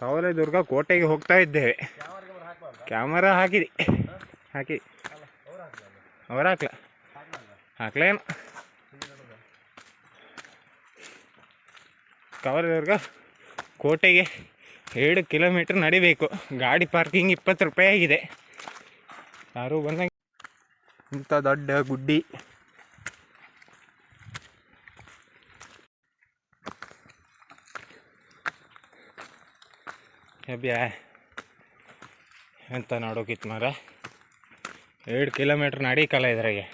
ಕವಲೇದುರ್ಗ ಕೋಟೆಗೆ ಹೋಗ್ತಾ ಇದ್ದೇವೆ. ಕ್ಯಾಮರಾ ಹಾಕಿ ಅವ್ರು ಹಾಕ್ಲೇನು. ಕವಲೇದುರ್ಗ ಕೋಟೆಗೆ 2 ಕಿಲೋಮೀಟ್ರ್ ನಡಿಬೇಕು. ಗಾಡಿ ಪಾರ್ಕಿಂಗ್ 20 ರೂಪಾಯಿ ಆಗಿದೆ. ಯಾರು ಬಂದಂಗೆ. ಇಂಥ ದೊಡ್ಡ ಗುಡ್ಡಿ. ಬ್ಯಾ ಎಂತ ನೋಡೋಕಿತ್ತು ಮಾರ. 2 ಕಿಲೋಮೀಟ್ರ್ ನಡೀಕಲ್ಲ ಇದ್ರಾಗೆ.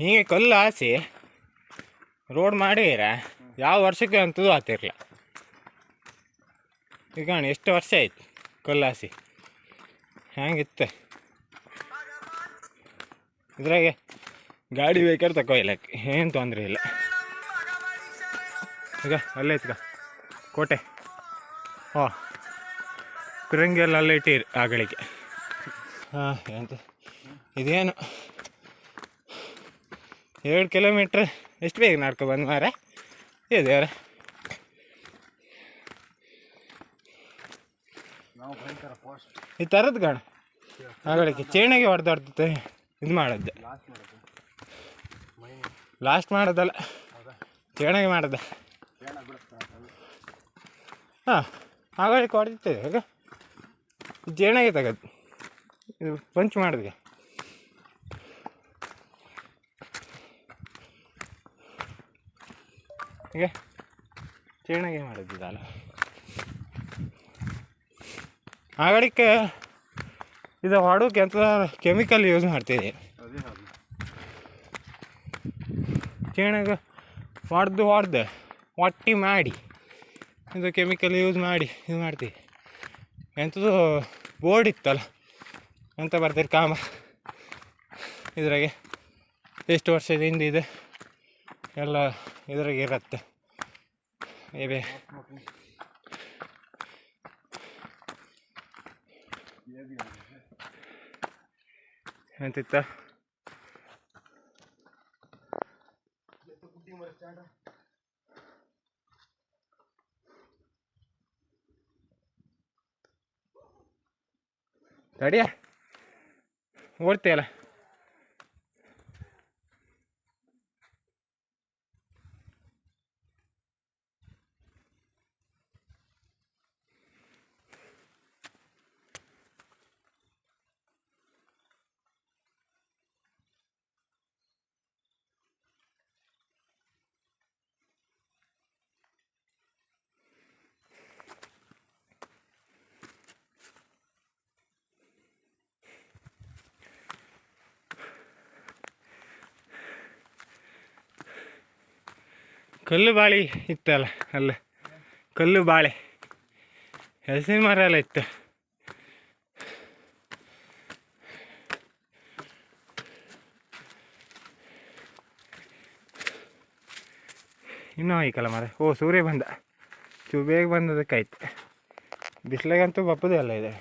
ಹೀಗೆ ಕಲ್ಲು ಹಾಸಿ ರೋಡ್ ಮಾಡಿರ ಯಾವ ವರ್ಷಕ್ಕೆ ಅಂತದ್ದು ಆಗ್ತಿರ್ಲಿಲ್ಲ. ಈಗ ಎಷ್ಟು ವರ್ಷ ಆಯ್ತು ಕಲ್ಲು ಹಾಸಿ. ಹೆಂಗಿತ್ತು ಇದ್ರಾಗೆ ಗಾಡಿ ಬೇಕಾದ್ರೆ ತಗೊಯ್ಲಕ್ಕೆ ಏನು ತೊಂದರೆ ಇಲ್ಲ. ಈಗ ಅಲ್ಲೇ ಇತ್ಕ ಕೋಟೆ. ಹಾಂ ಪಿರಂಗಿ ಎಲ್ಲ ಅಲ್ಲೇ ಇಟ್ಟಿರಿ ಆಗಳಿಗೆ. ಹಾಂ ಎಂತ ಇದೇನು 2 ಕಿಲೋಮೀಟ್ರ್ ಎಷ್ಟು ಬೇಗ ನಡ್ಕೊ ಬಂದು ಮಾರ. ದೇವ್ರ ಈ ಥರದ್ದು ಗಣ ಆಗಳಿಗೆ ಚೇಣೆಗೆ ಹೊಡೆದಾಡ್ತೈತೆ. ಇದು ಮಾಡೋದು ಲಾಸ್ಟ್ ಮಾಡೋದಲ್ಲ, ಚೇಣೆಗೆ ಮಾಡೋದ. ಹಾಂ ಆಗಳಿಗೆ ಹೊಡೆದಿರ್ತೇವೆ. ಈಗ ಚೇಣೆಗೆ ತೆಗೋದು ಇದು ಪಂಚ್ ಮಾಡಿದ್ಗೆ. ಈಗ ಚೇಣೆಗೆ ಮಾಡೋದಿದ್ದಲ್ಲ ಆಗಳಿಕೆ. ಇದು ಹೊಡೋಕೆ ಎಂತ ಕೆಮಿಕಲ್ ಯೂಸ್ ಮಾಡ್ತಿದ್ದೆ. ಚೇಣೆಗೆ ಹೊಡೆದು ಒಟ್ಟಿ ಮಾಡಿ ಇದು ಕೆಮಿಕಲ್ ಯೂಸ್ ಮಾಡಿ ಇದು ಮಾಡ್ತೀವಿ. ಎಂಥದ್ದು ಬೋರ್ಡ್ ಇತ್ತಲ್ಲ ಎಂತ ಬರ್ತೀರಿ ಕಾಮ ಇದ್ರಾಗೆ ಎಷ್ಟು ವರ್ಷದಿಂದ ಇದೆ ಎಲ್ಲ ಇದ್ರಾಗೆ ಇರತ್ತೆ. ಇವೇ ಎಂತಿತ್ತ ತಡಿಯ ಓಡ್ತೀಯಲ್ಲ. ಕಲ್ಲು ಬಾಳೆ ಇತ್ತಲ್ಲ ಅಲ್ಲ, ಕಲ್ಲು ಬಾಳೆ ಹಲಸಿನ ಮರ ಎಲ್ಲ ಇತ್ತು. ಇನ್ನೂ ಆಯ್ಕಲ್ಲ ಮರ. ಓ ಸೂರ್ಯ ಬಂದ, ಬೇಗ ಬಂದದಕ್ಕಾಯ್ತು. ಬಿಸಿಲಾಗಂತೂ ಬಪ್ಪದೇ ಅಲ್ಲ ಇದೆ.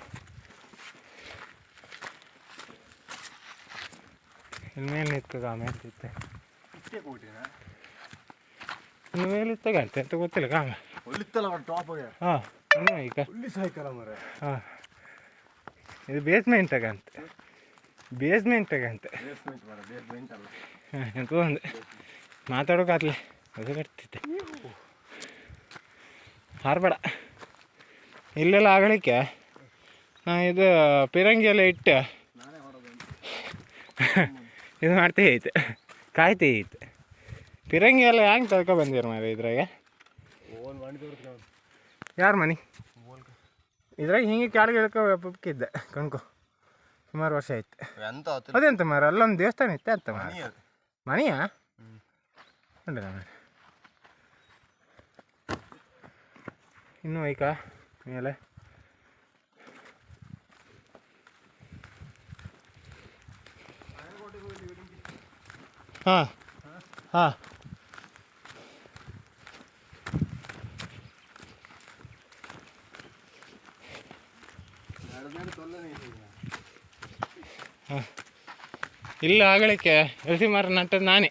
ಇಲ್ಲಿ ಮೇಲೆ ನಿಂತ್ಕ ಆಮೇಲೆ ಇತ್ತೆ ಇನ್ನು ಮೇಲೆ ಇತ್ತಾಗಂತೆ ಅಂತ ಗೊತ್ತಿಲ್ಲ ಕಾಮ. ಹಾಂ ಇನ್ನೂ ಈಗ ಹಾಂ ಇದು ಬೇಸ್ಮೆಂಟಾಗಂತೆ ಹಾಂ ಎಂತ ಒಂದು ಮಾತಾಡೋಕಾತ್ಲೆ ಅದು ಕಟ್ತಿದ್ದೆ. ಹಾರ್ಬೇಡ ಇಲ್ಲೆಲ್ಲ ಆಗಲಿಕ್ಕೆ ನಾ ಇದು ಪಿರಂಗಿ ಎಲ್ಲ ಇಟ್ಟು ಇದು ಮಾಡ್ತೇ ಐತೆ ಕಾಯ್ತೇ ಐತೆ. ಪಿರಂಗಿ ಎಲ್ಲ ಹೆಂಗೆ ತಳ್ಕೊ ಬಂದಿರ ಮಾರ ಇದ್ರಾಗೆ. ಯಾರ ಮನೆ ಇದ್ರಾಗ ಹಿಂಗೆ ಕೆಳಗೆ ಇಳ್ಕೊಕ್ಕಿದ್ದೆ ಕಣ್ಕೊ. ಸುಮಾರು ವರ್ಷ ಆಯ್ತು. ಅದೆಂತ ಮಾರ ಅಲ್ಲೊಂದು ದೇವಸ್ಥಾನ ಇತ್ತೆ ಅಂತ ಮಾರ. ಮನೆಯಾ ಉಂಟಲ್ಲ ಮಾರ. ಇನ್ನೂ ಐಕಾ ಮೇಲೆ ಹಾಂ ಹಾಂ ಹಾಂ ಇಲ್ಲ ಆಗಲಿಕ್ಕೆ ಹಲಸಿ ಮರ ನಟ್ಟದ್ದು ನಾನೇ.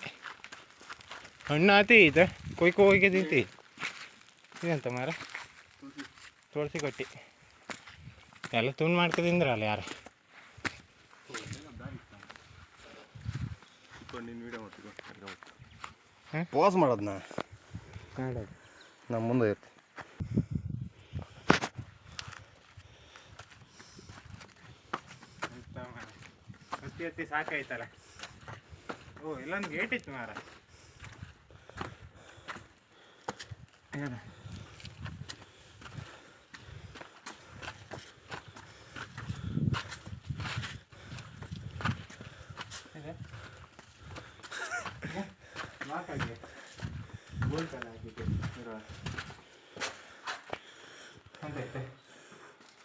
ಹಣ್ಣು ಆತಿ ಇದೆ ಕೊಯ್ಕೊ ಹೋಗಿ ತಿಂತಿ ಇದಂತ ಮಾರ ತುಳಸಿ ಕಟ್ಟಿ ಎಲ್ಲ ತುಂಡು ಮಾಡ್ಕೊತಿಂದ್ರಲ್ಲ ಯಾರು ಪಾಸ್ ಮಾಡೋದು ಮಾಡೋದು ನಮ್ಮ ಮುಂದೆ ಇರ್ತಿ ಹತ್ತಿ ಹತ್ತಿ ಸಾಕಾಯ್ತಲ್ಲ ಓ ಇಲ್ಲೊಂದು ಗೇಟ್ ಇತ್ತು ಮಾರ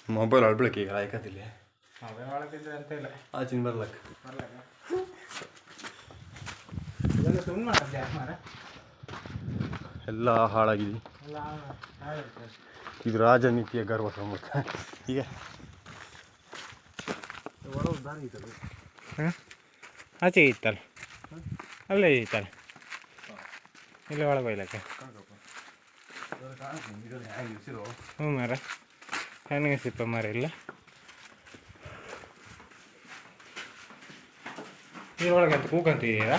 ಮೊಬೈಲ್ ಅಳ್ಬಿಳಕ್ಕೆ ಈಗ ಆಯ್ಕತಿಲ್ಲ ಮೊಬೈಲ್ ಒಳಗಿದ್ರೆ ಅಂತ ಇಲ್ಲ ಆಚಿನ ಬರ್ಲಕ್ಕ ಇದೆಲ್ಲ ತುಂಡು ಮಾಡಿದ್ದೆ ಮಾರ ಎಲ್ಲ ಹಾಳಾಗಿದೆ ಎಲ್ಲ ಹಾಳಿರ್ತದೆ ಇದು ರಾಜನೀತಿಯ ಗರ್ವ ಸಂಬಂಧ ಈಗ ಒಳಗೆ ದಾರಿ ಇತ್ತಲ್ಲ ಹಾಂ ಆಚೆ ಇತ್ತಲ್ಲ ಅಲ್ಲೇ ಇತ್ತಲ್ಲ ಇಲ್ಲ ಒಳಗೆ ಒಯ್ಲಕ್ಕೆ ಹ್ಞೂ ಮಾರ ನನಗೆ ಸಿಪ್ಪ ಮಾರ ಇಲ್ಲ ಇದ್ರೊಳಗೆ ಅಂತ ಕೂಕಂತಿದ್ದೀರಾ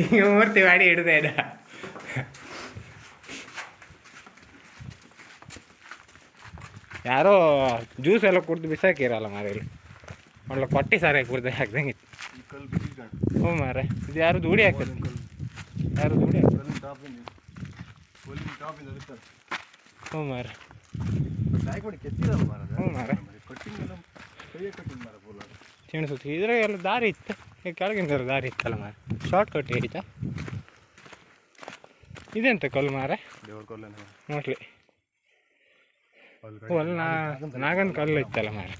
ಈಗ ಮೂರ್ತಿ ಮಾಡಿ ಹಿಡ್ದೆ ಇಡ ಯಾರೋ ಜ್ಯೂಸ್ ಎಲ್ಲ ಕುಡ್ದು ಬಿಸಾಕಿರಲ್ಲ ಮಾರ ಇಲ್ಲಿ ಒಳ್ಳೆ ಕೊಟ್ಟಿ ಸಾರಾಗಿ ಕುಡ್ದು ಹಾಕ್ದಂಗೆ ಹ್ಞೂ ಮಾರ ಇದು ಯಾರು ಧೂಳಿ ಹಾಕ್ತದೆ ಯಾರು ಧೂಳಿ ಹಾಕ್ತದೆ ಹ್ಞೂ ಮಾರ ಹ್ಞೂ ಮಾರ ಚಿಣಸುತ್ತಿ ಇದ್ರಾಗ ಎಲ್ಲ ದಾರಿ ಇತ್ತು ಈಗ ಕೆಳಗಿಂದ ದಾರಿ ಇತ್ತಲ್ಲ ಮಾರ ಶಾರ್ಟ್ ಕಟ್ ಐತಾ ಇದೆಂತ ಕಲ್ಲು ಮಾರ ಮೋಸ್ಟ್ಲಿ ಓ ಅಲ್ಲಿ ನಾಗನ ಕಲ್ಲು ಇತ್ತಲ್ಲ ಮಾರ